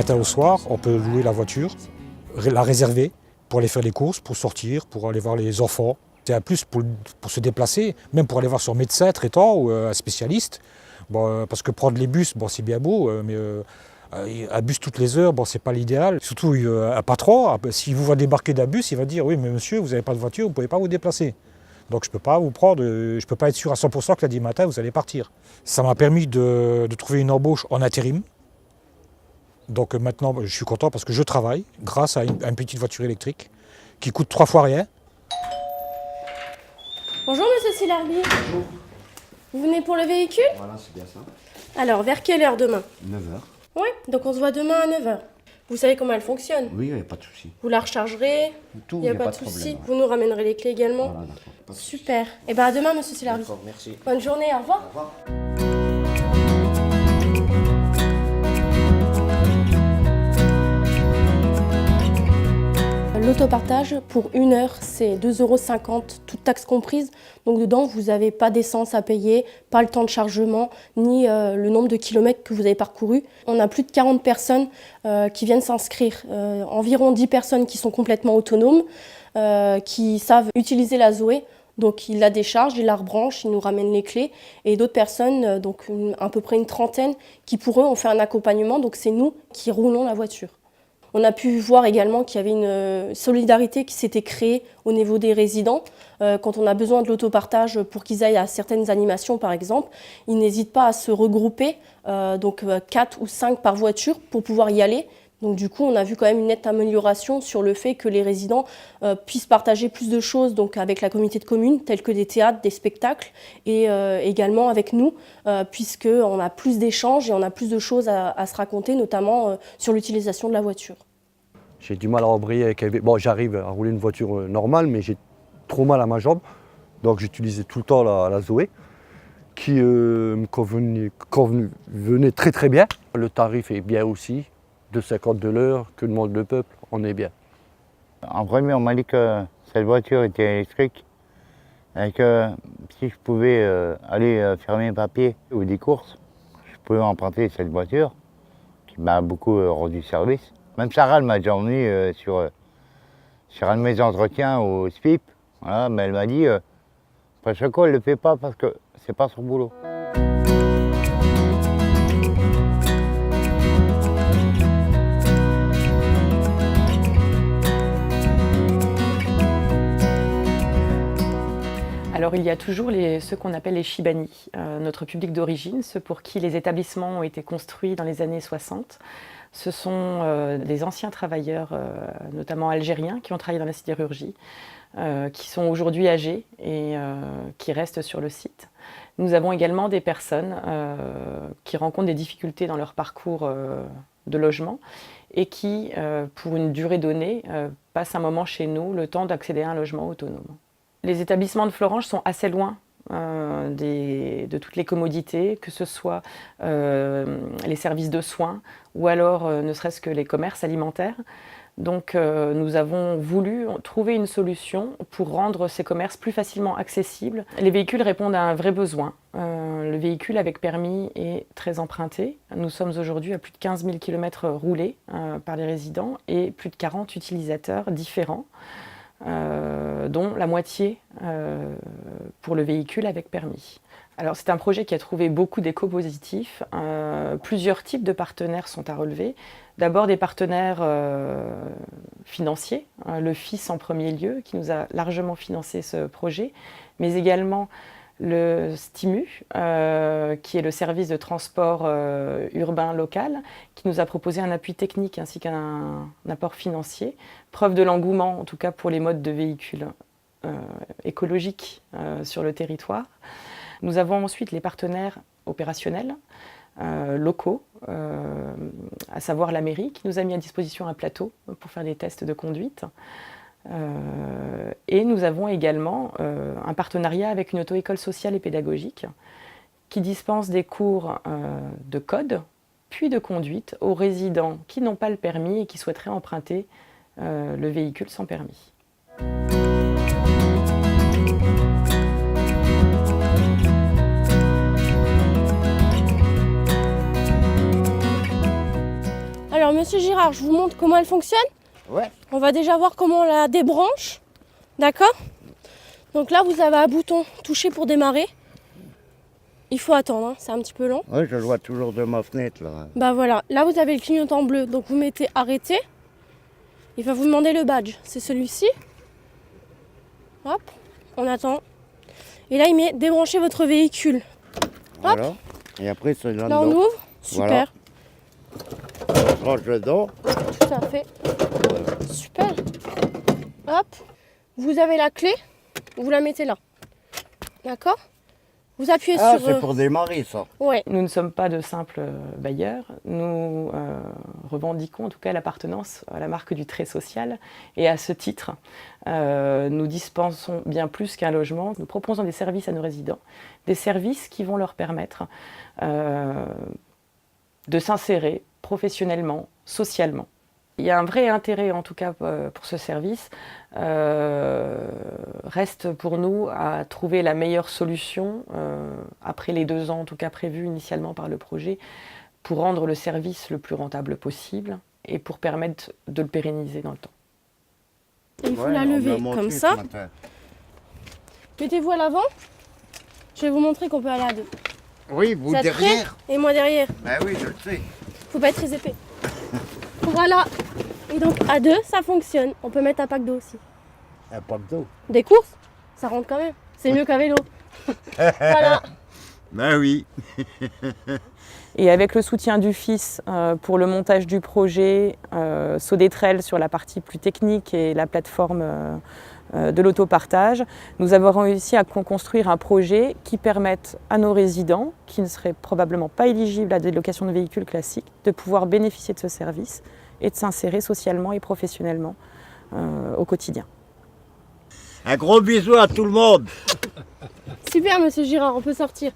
matin au soir, on peut louer la voiture, la réserver pour aller faire les courses, pour sortir, pour aller voir les enfants. C'est un plus pour se déplacer, même pour aller voir son médecin traitant ou un spécialiste. Bon, parce que prendre les bus, bon, c'est bien beau, mais un bus toutes les heures, bon, c'est pas l'idéal. Surtout un patron, s'il vous voit débarquer d'un bus, il va dire « Oui, mais monsieur, vous n'avez pas de voiture, vous ne pouvez pas vous déplacer. Donc je ne peux pas vous prendre, je ne peux pas être sûr à 100% que lundi matin, vous allez partir. » Ça m'a permis de trouver une embauche en intérim. Donc maintenant, je suis content parce que je travaille grâce à une petite voiture électrique qui coûte 3 fois rien. Bonjour Monsieur Silarbi. Bonjour. Vous venez pour le véhicule? Voilà, c'est bien ça. Alors, vers quelle heure demain? 9h. Oui, donc on se voit demain à 9h. Vous savez comment elle fonctionne? Oui, il n'y a pas de souci. Vous la rechargerez? Tout, Il n'y a pas de souci. problème. Vous nous ramènerez les clés également? Voilà, d'accord. Pas de souci. Super. Et bien à demain Monsieur Silarbi. D'accord, merci. Bonne journée, au revoir. Au revoir. L'autopartage, pour 1 heure, c'est 2,50 €, toutes taxes comprises. Donc dedans, vous n'avez pas d'essence à payer, pas le temps de chargement, ni le nombre de kilomètres que vous avez parcouru. On a plus de 40 personnes qui viennent s'inscrire. Environ 10 personnes qui sont complètement autonomes, qui savent utiliser la Zoé. Donc ils la déchargent, ils la rebranchent, ils nous ramènent les clés. Et d'autres personnes, donc à peu près une trentaine, qui pour eux ont fait un accompagnement. Donc c'est nous qui roulons la voiture. On a pu voir également qu'il y avait une solidarité qui s'était créée au niveau des résidents. Quand on a besoin de l'autopartage pour qu'ils aillent à certaines animations, par exemple, ils n'hésitent pas à se regrouper, donc 4 ou 5 par voiture, pour pouvoir y aller. Donc du coup, on a vu quand même une nette amélioration sur le fait que les résidents puissent partager plus de choses donc avec la communauté de communes, telles que des théâtres, des spectacles, et également avec nous, puisqu'on a plus d'échanges et on a plus de choses à se raconter, notamment sur l'utilisation de la voiture. J'ai du mal à embrayer avec un vélo. Bon, j'arrive à rouler une voiture normale, mais j'ai trop mal à ma jambe. Donc j'utilisais tout le temps la Zoé, qui me convenait très très bien. Le tarif est bien aussi. 2,50 € de l'heure, que demande le peuple, on est bien. En premier, on m'a dit que cette voiture était électrique et que si je pouvais aller faire mes papiers ou des courses, je pouvais emprunter cette voiture qui m'a beaucoup rendu service. Même Sarah elle m'a déjà emmené sur un de mes entretiens au SPIP, voilà, mais elle m'a dit après chaque fois elle ne le fait pas parce que c'est pas son boulot. Alors il y a toujours ceux qu'on appelle les Chibani, notre public d'origine, ceux pour qui les établissements ont été construits dans les années 60. Ce sont des anciens travailleurs, notamment algériens, qui ont travaillé dans la sidérurgie, qui sont aujourd'hui âgés et qui restent sur le site. Nous avons également des personnes qui rencontrent des difficultés dans leur parcours de logement et qui, pour une durée donnée, passent un moment chez nous, le temps d'accéder à un logement autonome. Les établissements de Florange sont assez loin de toutes les commodités, que ce soit les services de soins ou alors ne serait-ce que les commerces alimentaires. Donc nous avons voulu trouver une solution pour rendre ces commerces plus facilement accessibles. Les véhicules répondent à un vrai besoin. Le véhicule avec permis est très emprunté. Nous sommes aujourd'hui à plus de 15 000 km roulés par les résidents et plus de 40 utilisateurs différents. Dont la moitié pour le véhicule avec permis. Alors c'est un projet qui a trouvé beaucoup d'échos positifs. Plusieurs types de partenaires sont à relever. D'abord des partenaires financiers, le FIS en premier lieu, qui nous a largement financé ce projet, mais également le STIMU, qui est le service de transport urbain local, qui nous a proposé un appui technique ainsi qu'un apport financier. Preuve de l'engouement, en tout cas pour les modes de véhicules écologiques sur le territoire. Nous avons ensuite les partenaires opérationnels, locaux, à savoir la mairie, qui nous a mis à disposition un plateau pour faire des tests de conduite. Et nous avons également un partenariat avec une auto-école sociale et pédagogique qui dispense des cours de code puis de conduite aux résidents qui n'ont pas le permis et qui souhaiteraient emprunter le véhicule sans permis. Alors Monsieur Girard, je vous montre comment elle fonctionne. Ouais. On va déjà voir comment on la débranche. D'accord? Donc là, vous avez un bouton touché pour démarrer. Il faut attendre, hein, c'est un petit peu long. Ouais, je le vois toujours de ma fenêtre là. Bah voilà, là vous avez le clignotant bleu, donc vous mettez arrêter. Il va vous demander le badge, c'est celui-ci. Hop, on attend. Et là il met débranchez votre véhicule. Voilà. Et après c'est là Là on dedans. ouvre, super, Voilà. Je range dedans. tout à fait. Super. Hop, vous avez la clé, vous la mettez là. D'accord? Vous appuyez Ah, sur... c'est pour démarrer ça. Ouais, Nous ne sommes pas de simples bailleurs, nous revendiquons en tout cas l'appartenance à la marque du trait social et à ce titre, nous dispensons bien plus qu'un logement, nous proposons des services à nos résidents, des services qui vont leur permettre de s'insérer professionnellement, socialement. Il y a un vrai intérêt en tout cas pour ce service, reste pour nous à trouver la meilleure solution après les 2 ans en tout cas prévus initialement par le projet pour rendre le service le plus rentable possible et pour permettre de le pérenniser dans le temps. et il faut Ouais, la on me l'a lever montré comme ce ça. matin. Mettez-vous à l'avant. Je vais vous montrer qu'on peut aller à deux. Oui, vous Vous êtes derrière. prêts? Et moi derrière. Ben oui, je le sais. Faut pas être très épais. Voilà. Et donc à deux, ça fonctionne. On peut mettre un pack d'eau aussi. Un pack d'eau. Des courses, ça rentre quand même. C'est mieux qu'un vélo. Voilà. Ben oui. Et avec le soutien du FIS pour le montage du projet, Sodetrel sur la partie plus technique et la plateforme de l'autopartage, nous avons réussi à construire un projet qui permette à nos résidents, qui ne seraient probablement pas éligibles à des locations de véhicules classiques, de pouvoir bénéficier de ce service et de s'insérer socialement et professionnellement au quotidien. Un gros bisou à tout le monde. Super, monsieur Girard, on peut sortir.